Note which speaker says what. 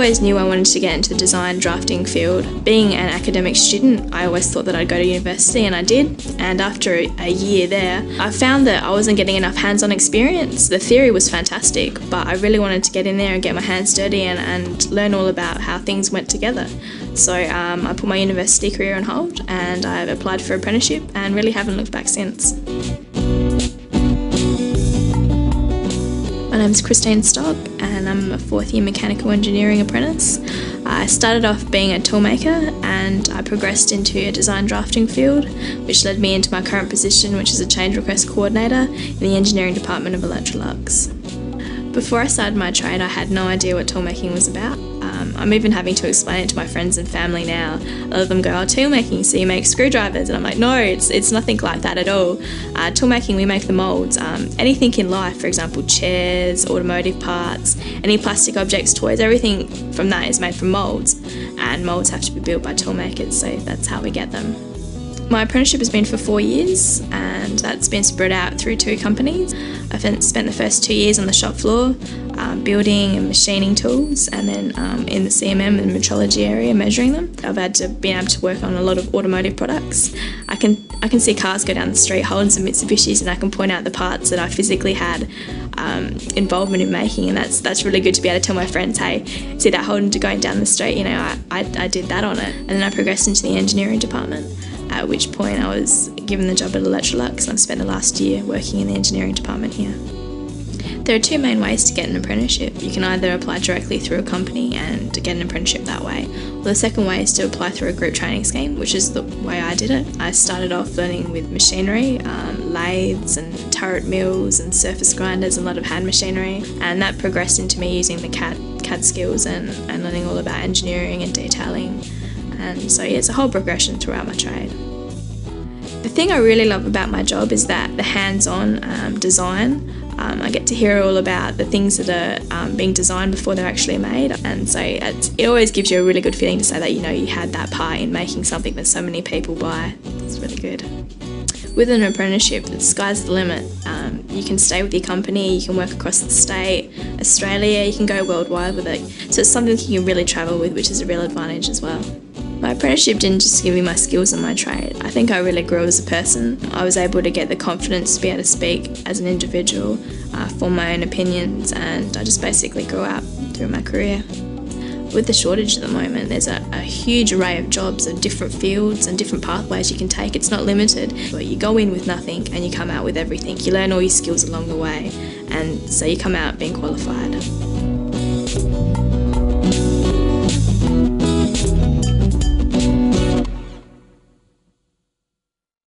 Speaker 1: always knew I wanted to get into the design drafting field. Being an academic student, I always thought that I'd go to university, and I did. And after a year there, I found that I wasn't getting enough hands-on experience. The theory was fantastic, but I really wanted to get in there and get my hands dirty and learn all about how things went together. So I put my university career on hold, and I've applied for apprenticeship and really haven't looked back since. My name's Christine Stock, and I'm a fourth year mechanical engineering apprentice. I started off being a toolmaker, and I progressed into a design drafting field, which led me into my current position, which is a change request coordinator in the engineering department of Electrolux. Before I started my trade, I had no idea what toolmaking was about. I'm even having to explain it to my friends and family now. A lot of them go, "Oh, toolmaking, so you make screwdrivers?" And I'm like, no, it's nothing like that at all. Toolmaking, we make the moulds. Anything in life, for example, chairs, automotive parts, any plastic objects, toys, everything from that is made from moulds. And moulds have to be built by toolmakers, so that's how we get them. My apprenticeship has been for 4 years, and that's been spread out through 2 companies. I've spent the first 2 years on the shop floor, building and machining tools, and then in the CMM and metrology area, measuring them. I've been able to work on a lot of automotive products. I can see cars go down the street holding some Mitsubishis, and I can point out the parts that I physically had involvement in making, and that's really good to be able to tell my friends, hey, see that Holden going down the street, you know, I did that on it. And then I progressed into the engineering department, at which point I was given the job at Electrolux, and I've spent the last year working in the engineering department here. There are 2 main ways to get an apprenticeship. You can either apply directly through a company and get an apprenticeship that way, or the second way is to apply through a group training scheme, which is the way I did it. I started off learning with machinery, lathes and turret mills and surface grinders and a lot of hand machinery, and that progressed into me using the CAD skills and learning all about engineering and detailing. And so yeah, it's a whole progression throughout my trade. The thing I really love about my job is that the hands-on design. I get to hear all about the things that are being designed before they're actually made, and so it always gives you a really good feeling to say that, you know, you had that part in making something that so many people buy. It's really good. With an apprenticeship, the sky's the limit. You can stay with your company, you can work across the state, Australia, you can go worldwide with it. So it's something that you can really travel with, which is a real advantage as well. My apprenticeship didn't just give me my skills and my trade. I think I really grew as a person. I was able to get the confidence to be able to speak as an individual, form my own opinions, and I just basically grew up through my career. With the shortage at the moment, there's a huge array of jobs of different fields and different pathways you can take. It's not limited, but you go in with nothing and you come out with everything. You learn all your skills along the way, and so you come out being qualified.